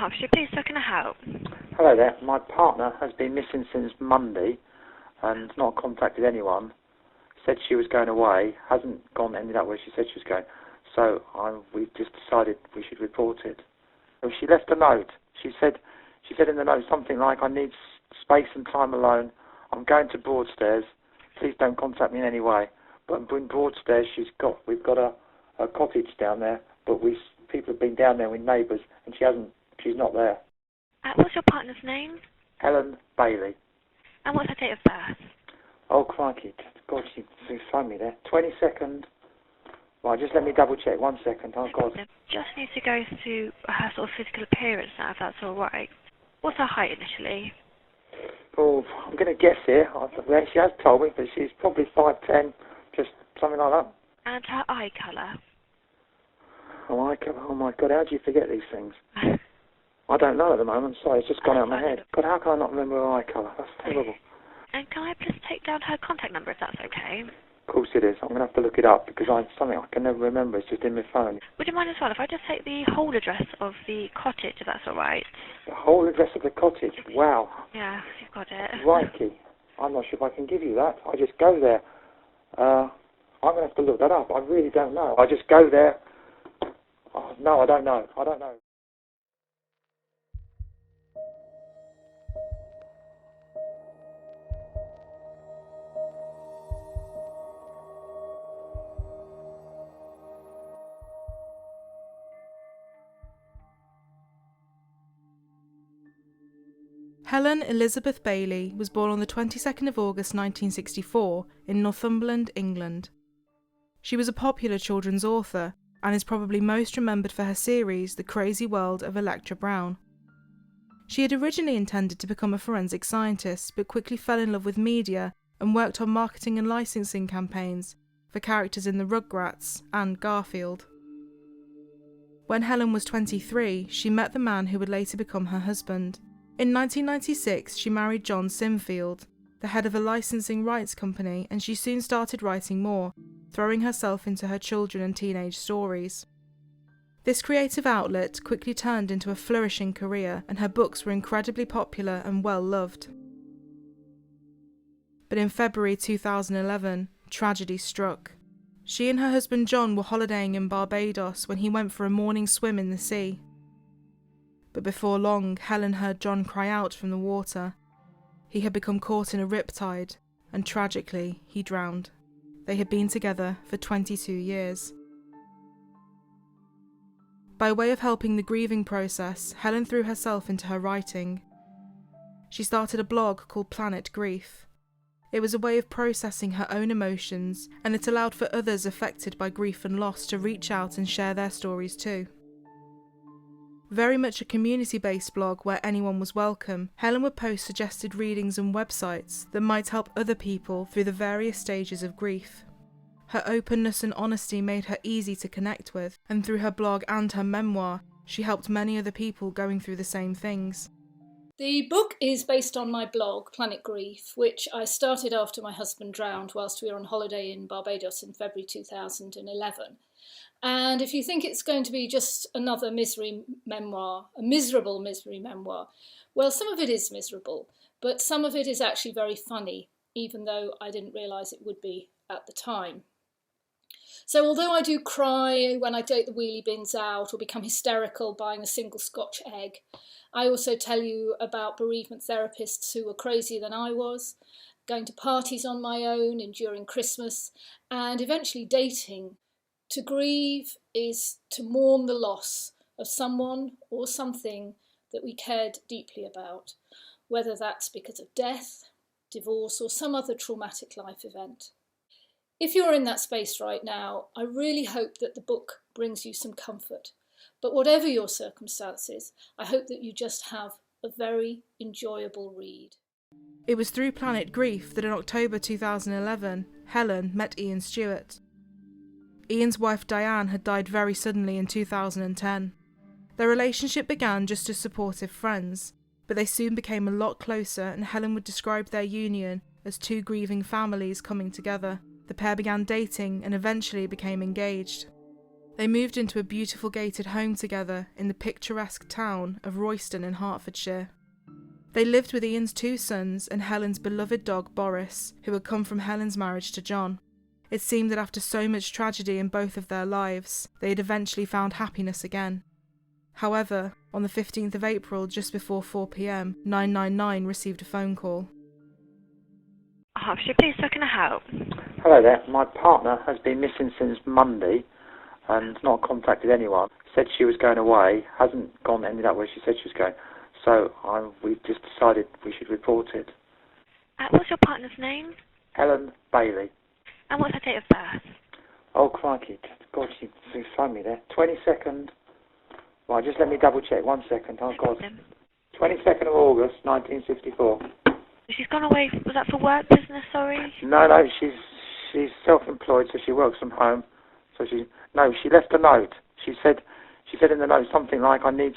Hertfordshire, please, so can I help? Hello there. My partner has been missing since Monday and not contacted anyone. Said she was going away, hasn't ended up where she said she was going. So we've just decided we should report it. Well, she left a note. She said in the note something like, I need space and time alone. I'm going to Broadstairs. Please don't contact me in any way. But in Broadstairs, we've got a cottage down there, but people have been down there with neighbours, and she's not there. What's your partner's name? Helen Bailey. And what's her date of birth? Oh, crikey. God, she phoned me there. 22nd. Right, just let me double check. 1 second. Oh, God. Just need to go through her sort of physical appearance now, if that's all right. What's her height initially? Oh, I'm going to guess here. She has told me, but she's probably 5'10", just something like that. And her eye colour? Oh my God, how do you forget these things? I don't know at the moment. Sorry, it's just gone out of my head. God, how can I not remember her eye colour? That's terrible. And can I please take down her contact number, if that's okay? Of course it is. I'm going to have to look it up because something I can never remember. It's just in my phone. Would you mind as well if I just take the whole address of the cottage, if that's all right? The whole address of the cottage? Wow. Yeah, you've got it. Crikey. I'm not sure if I can give you that. I just go there. I'm going to have to look that up. I really don't know. I just go there. Oh, no, I don't know. Helen Elizabeth Bailey was born on the 22nd of August 1964 in Northumberland, England. She was a popular children's author and is probably most remembered for her series The Crazy World of Electra Brown. She had originally intended to become a forensic scientist, but quickly fell in love with media and worked on marketing and licensing campaigns for characters in the Rugrats and Garfield. When Helen was 23, she met the man who would later become her husband. In 1996, she married John Simfield, the head of a licensing rights company, and she soon started writing more, throwing herself into her children and teenage stories. This creative outlet quickly turned into a flourishing career, and her books were incredibly popular and well loved. But in February 2011, tragedy struck. She and her husband John were holidaying in Barbados when he went for a morning swim in the sea. But before long, Helen heard John cry out from the water. He had become caught in a riptide, and tragically, he drowned. They had been together for 22 years. By way of helping the grieving process, Helen threw herself into her writing. She started a blog called Planet Grief. It was a way of processing her own emotions, and it allowed for others affected by grief and loss to reach out and share their stories too. Very much a community-based blog where anyone was welcome, Helen would post suggested readings and websites that might help other people through the various stages of grief. Her openness and honesty made her easy to connect with, and through her blog and her memoir, she helped many other people going through the same things. The book is based on my blog, Planet Grief, which I started after my husband drowned whilst we were on holiday in Barbados in February 2011. And if you think it's going to be just another misery memoir, a miserable misery memoir, well, some of it is miserable, but some of it is actually very funny, even though I didn't realise it would be at the time. So although I do cry when I take the wheelie bins out or become hysterical buying a single Scotch egg, I also tell you about bereavement therapists who were crazier than I was, going to parties on my own, enduring Christmas, and eventually dating. To grieve is to mourn the loss of someone or something that we cared deeply about, whether that's because of death, divorce, or some other traumatic life event. If you're in that space right now, I really hope that the book brings you some comfort. But whatever your circumstances, I hope that you just have a very enjoyable read. It was through Planet Grief that in October 2011, Helen met Ian Stewart. Ian's wife Diane had died very suddenly in 2010. Their relationship began just as supportive friends, but they soon became a lot closer, and Helen would describe their union as two grieving families coming together. The pair began dating and eventually became engaged. They moved into a beautiful gated home together in the picturesque town of Royston in Hertfordshire. They lived with Ian's 2 sons and Helen's beloved dog Boris, who had come from Helen's marriage to John. It seemed that after so much tragedy in both of their lives, they had eventually found happiness again. However, on the 15th of April, just before 4 p.m, 999 received a phone call. Hertfordshire Police, how can I help? Hello there. My partner has been missing since Monday and not contacted anyone. Said she was going away, hasn't ended up where she said she was going. So we've just decided we should report it. What's your partner's name? Helen Bailey. And what's her date of birth? Oh, crikey. God, she phoned me there. 22nd. Right, just let me double check. 1 second. Oh, God. 22nd of August, 1964. She's gone away. Was that for work, business, sorry? No, she's self-employed, so she works from home. So she left a note. She said in the note something like, I need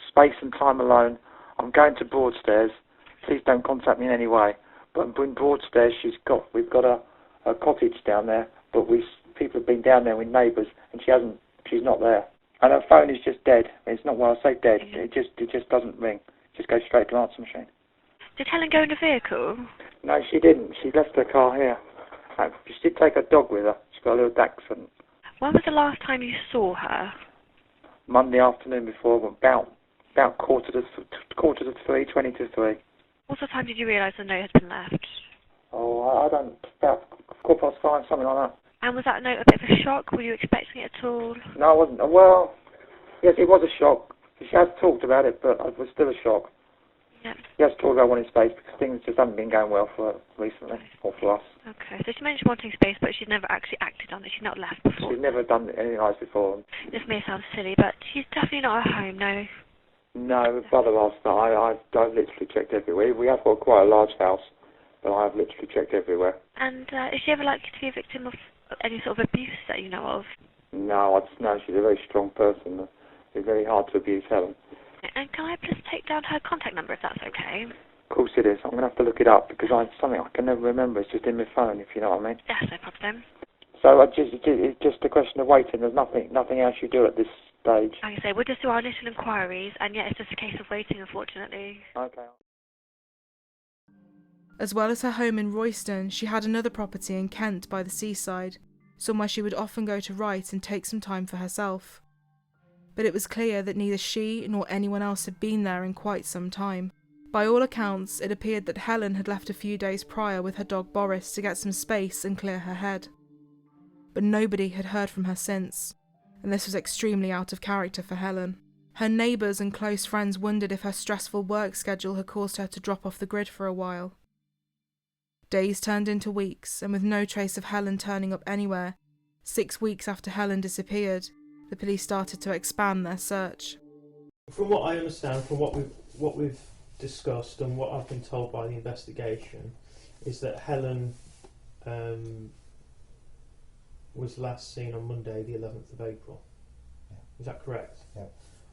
space and time alone. I'm going to Broadstairs. Please don't contact me in any way. But in Broadstairs, we've got a cottage down there, but people have been down there with neighbours, and she's not there. And her phone is just dead. It's not, well, I say dead. It just doesn't ring. It just goes straight to answer machine. Did Helen go in a vehicle? No, she didn't. She left her car here. She did take her dog with her. She's got a little dachshund. When was the last time you saw her? Monday afternoon before, about quarter to 3, 20 to 3. What sort of time did you realise the note had been left? Oh, I don't, about 5:15, something like that. And was that note a bit of a shock? Were you expecting it at all? No, I wasn't. Well, yes, it was a shock. She has talked about it, but it was still a shock. Yeah. She has talked about wanting space because things just haven't been going well for her recently, or for us. Okay, so she mentioned wanting space, but she'd never actually acted on it. She'd not left before. She's never done anything like this before. This may sound silly, but she's definitely not at home, no. No, brother asked that. I've literally checked everywhere. We have got quite a large house, but I have literally checked everywhere. And is she ever likely to be a victim of any sort of abuse that you know of? No, she's a very strong person. It's very hard to abuse Helen. And can I please take down her contact number if that's okay? Of course it is. I'm going to have to look it up because something I can never remember. It's just in my phone, if you know what I mean. Yes, no problem. So it's just a question of waiting. There's nothing else you do at this stage. Like I say, we'll just do our initial inquiries, and yeah, it's just a case of waiting, unfortunately. Okay. As well as her home in Royston, she had another property in Kent by the seaside, somewhere she would often go to write and take some time for herself. But it was clear that neither she nor anyone else had been there in quite some time. By all accounts, it appeared that Helen had left a few days prior with her dog Boris to get some space and clear her head. But nobody had heard from her since, and this was extremely out of character for Helen. Her neighbours and close friends wondered if her stressful work schedule had caused her to drop off the grid for a while. Days turned into weeks, and with no trace of Helen turning up anywhere, 6 weeks after Helen disappeared, the police started to expand their search. From what I understand, from what we've discussed and what I've been told by the investigation, is that Helen was last seen on Monday, the 11th of April. Yeah. Is that correct? Yeah.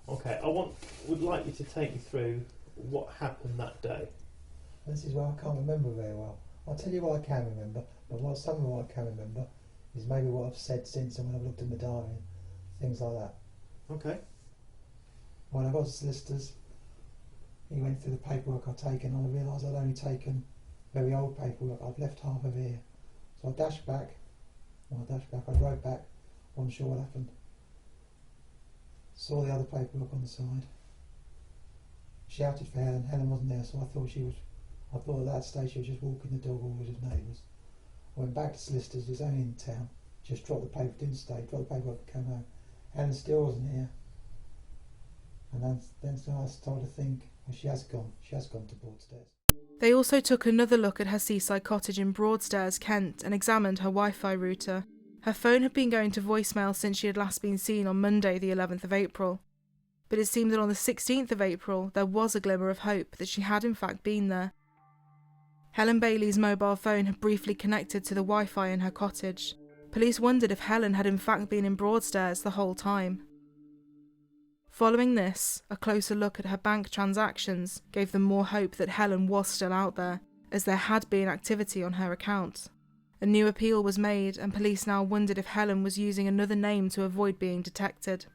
Okay. Would like you to take me through what happened that day. This is what I can't remember very well. I'll tell you what I can remember, but some of what I can remember is maybe what I've said since and when I've looked in the diary, things like that. Okay. When I got to solicitors, he went through the paperwork I'd taken, and I realised I'd only taken very old paperwork. I'd left half of here. So I dashed back. I drove back, wasn't sure what happened. Saw the other paperwork on the side. Shouted for Helen. Helen wasn't there, so I thought at that stage she was just walking the dog or with his neighbours. I went back to solicitors, he was only in town. Just dropped the paper, didn't stay, dropped the paperwork and came home. Helen still wasn't here. And then I started to think, well, she has gone to Broadstairs. They also took another look at her seaside cottage in Broadstairs, Kent, and examined her Wi-Fi router. Her phone had been going to voicemail since she had last been seen on Monday, the 11th of April. But it seemed that on the 16th of April, there was a glimmer of hope that she had in fact been there. Helen Bailey's mobile phone had briefly connected to the Wi-Fi in her cottage. Police wondered if Helen had in fact been in Broadstairs the whole time. Following this, a closer look at her bank transactions gave them more hope that Helen was still out there, as there had been activity on her account. A new appeal was made, and police now wondered if Helen was using another name to avoid being detected.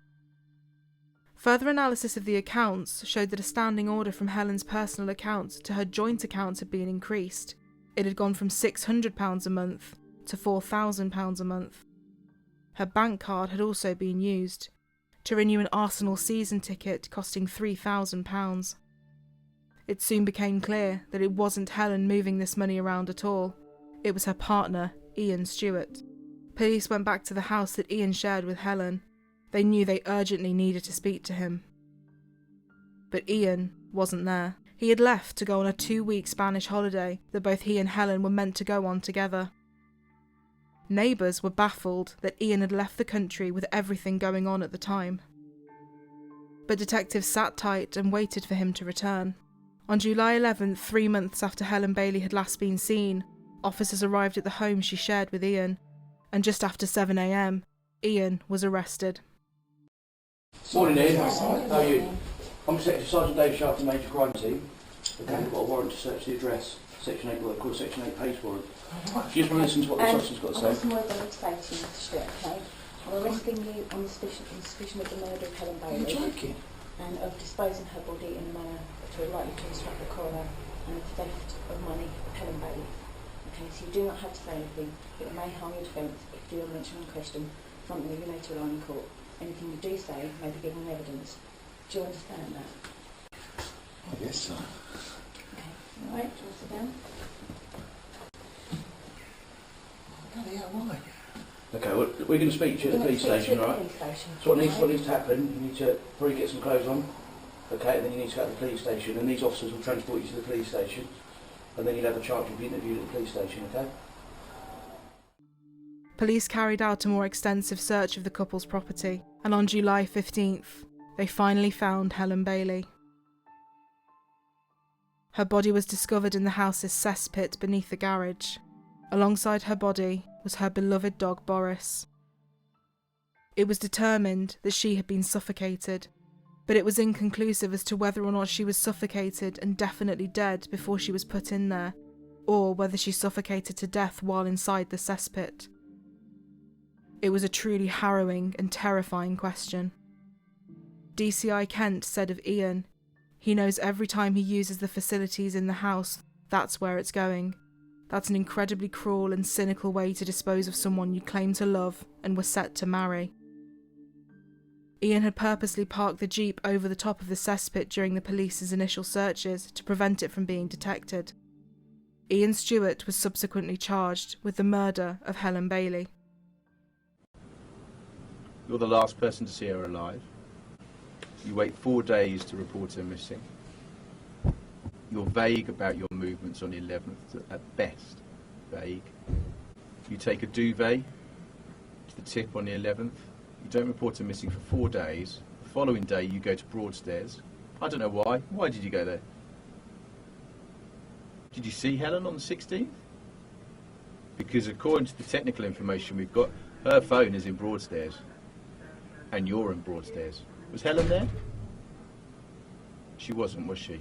Further analysis of the accounts showed that a standing order from Helen's personal account to her joint account had been increased. It had gone from £600 a month to £4,000 a month. Her bank card had also been used to renew an Arsenal season ticket costing £3,000. It soon became clear that it wasn't Helen moving this money around at all. It was her partner, Ian Stewart. Police went back to the house that Ian shared with Helen. They knew they urgently needed to speak to him. But Ian wasn't there. He had left to go on a 2-week Spanish holiday that both he and Helen were meant to go on together. Neighbours were baffled that Ian had left the country with everything going on at the time. But detectives sat tight and waited for him to return. On July 11th, 3 months after Helen Bailey had last been seen, officers arrived at the home she shared with Ian, and just after 7 a.m, Ian was arrested. Morning, Ian. How are you? I'm Detective Sergeant Dave Sharp from Major Crime Team. Okay, I've got a warrant to search the address. Section 8, what they call Section 8 pace warrant. Do you just want to listen to what the officer's got to say? I've got some words I need to say to you, Mr. Stewart, okay? I'm arresting you on the suspicion of the murder of Helen Bailey. You're joking? And of disposing her body in a manner to likely to instruct the coroner, and of theft of money of Helen Bailey. Okay, so you do not have to say anything. It may harm your defence if you do not mention one question, something that you later rely in court. Anything you do say may be given evidence. Do you understand that? I guess so. Okay, alright, do you want to sit down? Bloody hell, why? Okay, well, we're going to speak to you at the police station, alright? So what needs to happen, you need to probably get some clothes on, okay, and then you need to go to the police station, and these officers will transport you to the police station, and then you'll have a chance to be interviewed at the police station, okay? Police carried out a more extensive search of the couple's property, and on July 15th, they finally found Helen Bailey. Her body was discovered in the house's cesspit beneath the garage. Alongside her body was her beloved dog Boris. It was determined that she had been suffocated, but it was inconclusive as to whether or not she was suffocated and definitely dead before she was put in there, or whether she suffocated to death while inside the cesspit. It was a truly harrowing and terrifying question. DCI Kent said of Ian, "He knows every time he uses the facilities in the house, that's where it's going. That's an incredibly cruel and cynical way to dispose of someone you claim to love and were set to marry." Ian had purposely parked the Jeep over the top of the cesspit during the police's initial searches to prevent it from being detected. Ian Stewart was subsequently charged with the murder of Helen Bailey. You're the last person to see her alive. You wait 4 days to report her missing. You're vague about your movements on the 11th, at best vague. You take a duvet to the tip on the 11th. You don't report her missing for 4 days. The following day you go to Broadstairs. I don't know why. Why did you go there? Did you see Helen on the 16th? Because according to the technical information we've got, her phone is in Broadstairs. And you're in Broadstairs. Was Helen there? She wasn't, was she?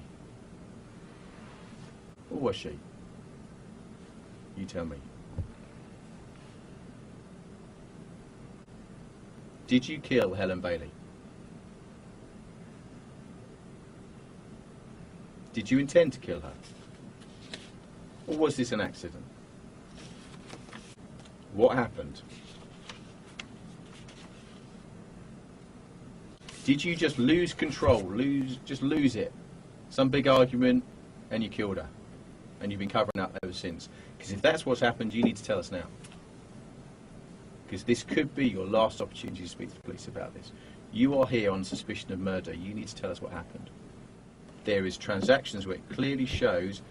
Or was she? You tell me. Did you kill Helen Bailey? Did you intend to kill her? Or was this an accident? What happened? Did you just lose control, just lose it? Some big argument and you killed her? And you've been covering up ever since? Because if that's what's happened, you need to tell us now. Because this could be your last opportunity to speak to the police about this. You are here on suspicion of murder. You need to tell us what happened. There is transactions where it clearly shows,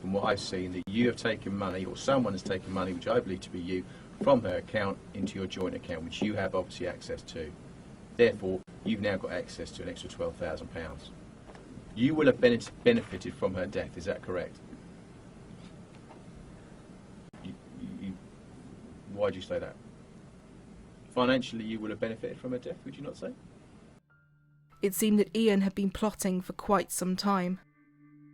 from what I've seen, that you have taken money, or someone has taken money, which I believe to be you, from her account into your joint account, which you have obviously access to. Therefore, you've now got access to an extra £12,000. You will have benefited from her death, is that correct? Why do you say that? Financially, you will have benefited from her death, would you not say? It seemed that Ian had been plotting for quite some time.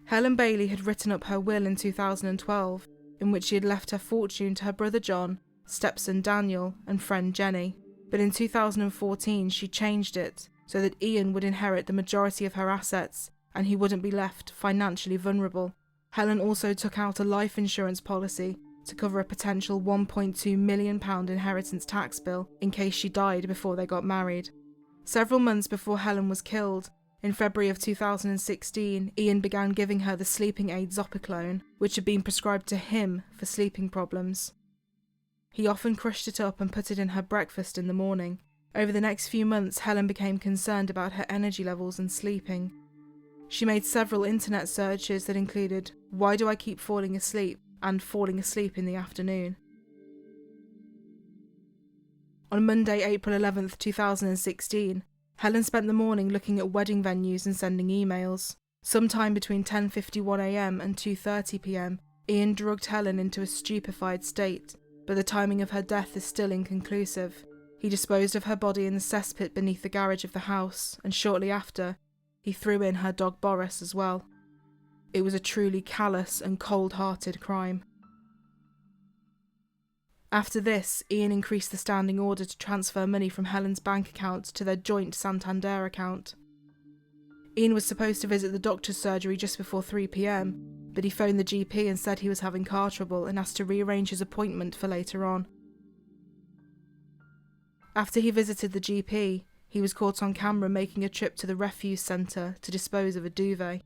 Helen Bailey had written up her will in 2012, in which she had left her fortune to her brother John, stepson Daniel, and friend Jenny. But in 2014 she changed it so that Ian would inherit the majority of her assets and he wouldn't be left financially vulnerable. Helen also took out a life insurance policy to cover a potential £1.2 million inheritance tax bill in case she died before they got married. Several months before Helen was killed, in February of 2016, Ian began giving her the sleeping aid Zopiclone, which had been prescribed to him for sleeping problems. He often crushed it up and put it in her breakfast in the morning. Over the next few months, Helen became concerned about her energy levels and sleeping. She made several internet searches that included, "Why do I keep falling asleep?" and "falling asleep in the afternoon." On Monday, April 11th, 2016, Helen spent the morning looking at wedding venues and sending emails. Sometime between 10:51 a.m. and 2:30 p.m, Ian drugged Helen into a stupefied state, but the timing of her death is still inconclusive. He disposed of her body in the cesspit beneath the garage of the house, and shortly after, he threw in her dog Boris as well. It was a truly callous and cold-hearted crime. After this, Ian increased the standing order to transfer money from Helen's bank account to their joint Santander account. Ian was supposed to visit the doctor's surgery just before 3 p.m, but he phoned the GP and said he was having car trouble and asked to rearrange his appointment for later on. After he visited the GP, he was caught on camera making a trip to the refuse centre to dispose of a duvet.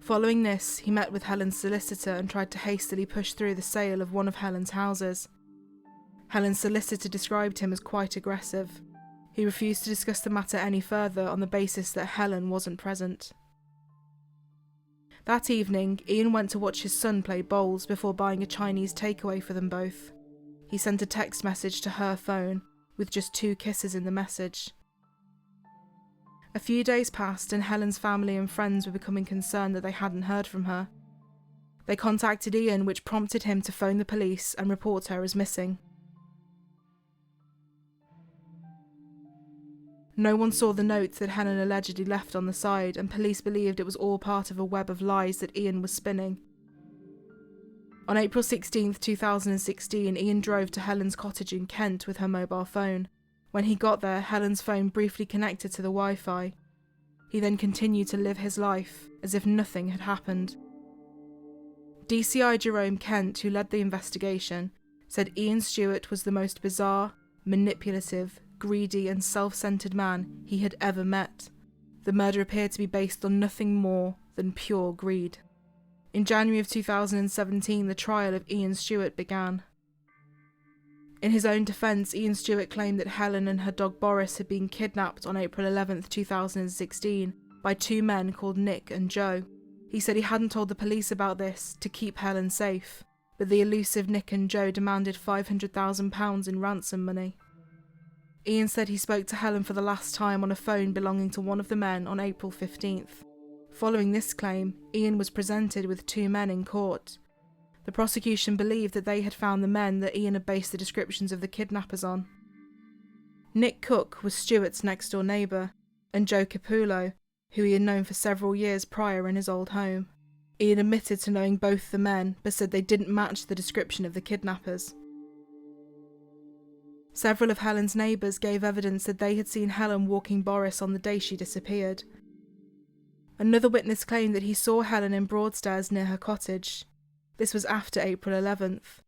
Following this, he met with Helen's solicitor and tried to hastily push through the sale of one of Helen's houses. Helen's solicitor described him as quite aggressive. He refused to discuss the matter any further on the basis that Helen wasn't present. That evening, Ian went to watch his son play bowls before buying a Chinese takeaway for them both. He sent a text message to her phone, with just 2 kisses in the message. A few days passed and Helen's family and friends were becoming concerned that they hadn't heard from her. They contacted Ian, which prompted him to phone the police and report her as missing. No one saw the notes that Helen allegedly left on the side, and police believed it was all part of a web of lies that Ian was spinning. On April 16, 2016, Ian drove to Helen's cottage in Kent with her mobile phone. When he got there, Helen's phone briefly connected to the Wi-Fi. He then continued to live his life as if nothing had happened. DCI Jerome Kent, who led the investigation, said Ian Stewart was the most bizarre, manipulative, greedy and self-centered man he had ever met. The murder appeared to be based on nothing more than pure greed. In January of 2017, the trial of Ian Stewart began. In his own defence, Ian Stewart claimed that Helen and her dog Boris had been kidnapped on April 11, 2016 by 2 men called Nick and Joe. He said he hadn't told the police about this to keep Helen safe, but the elusive Nick and Joe demanded £500,000 in ransom money. Ian said he spoke to Helen for the last time on a phone belonging to one of the men on April 15th. Following this claim, Ian was presented with 2 men in court. The prosecution believed that they had found the men that Ian had based the descriptions of the kidnappers on. Nick Cook was Stewart's next-door neighbour, and Joe Capullo, who he had known for several years prior in his old home. Ian admitted to knowing both the men, but said they didn't match the description of the kidnappers. Several of Helen's neighbours gave evidence that they had seen Helen walking Boris on the day she disappeared. Another witness claimed that he saw Helen in Broadstairs near her cottage. This was after April 11th,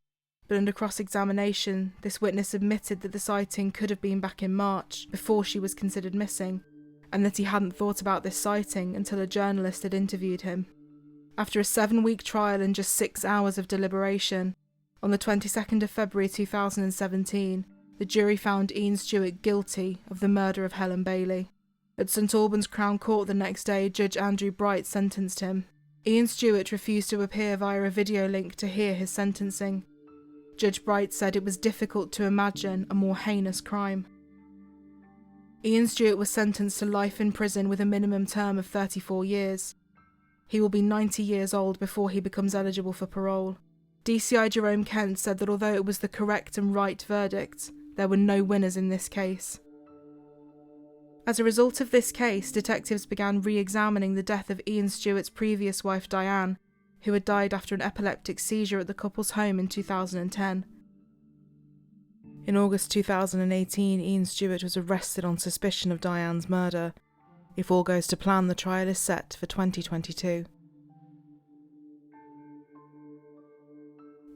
but under cross-examination, this witness admitted that the sighting could have been back in March, before she was considered missing, and that he hadn't thought about this sighting until a journalist had interviewed him. After a 7-week trial and just 6 hours of deliberation, on the 22nd of February 2017, the jury found Ian Stewart guilty of the murder of Helen Bailey. At St Albans Crown Court the next day, Judge Andrew Bright sentenced him. Ian Stewart refused to appear via a video link to hear his sentencing. Judge Bright said it was difficult to imagine a more heinous crime. Ian Stewart was sentenced to life in prison with a minimum term of 34 years. He will be 90 years old before he becomes eligible for parole. DCI Jerome Kent said that although it was the correct and right verdict, there were no winners in this case. As a result of this case, detectives began re-examining the death of Ian Stewart's previous wife Diane, who had died after an epileptic seizure at the couple's home in 2010. In August 2018, Ian Stewart was arrested on suspicion of Diane's murder. If all goes to plan, the trial is set for 2022.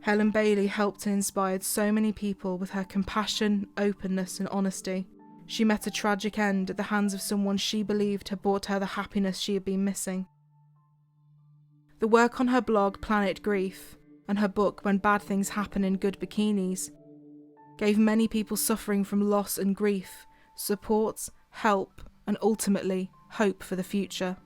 Helen Bailey helped and inspired so many people with her compassion, openness and honesty. She met a tragic end at the hands of someone she believed had brought her the happiness she had been missing. The work on her blog Planet Grief and her book When Bad Things Happen in Good Bikinis gave many people suffering from loss and grief support, help and ultimately hope for the future.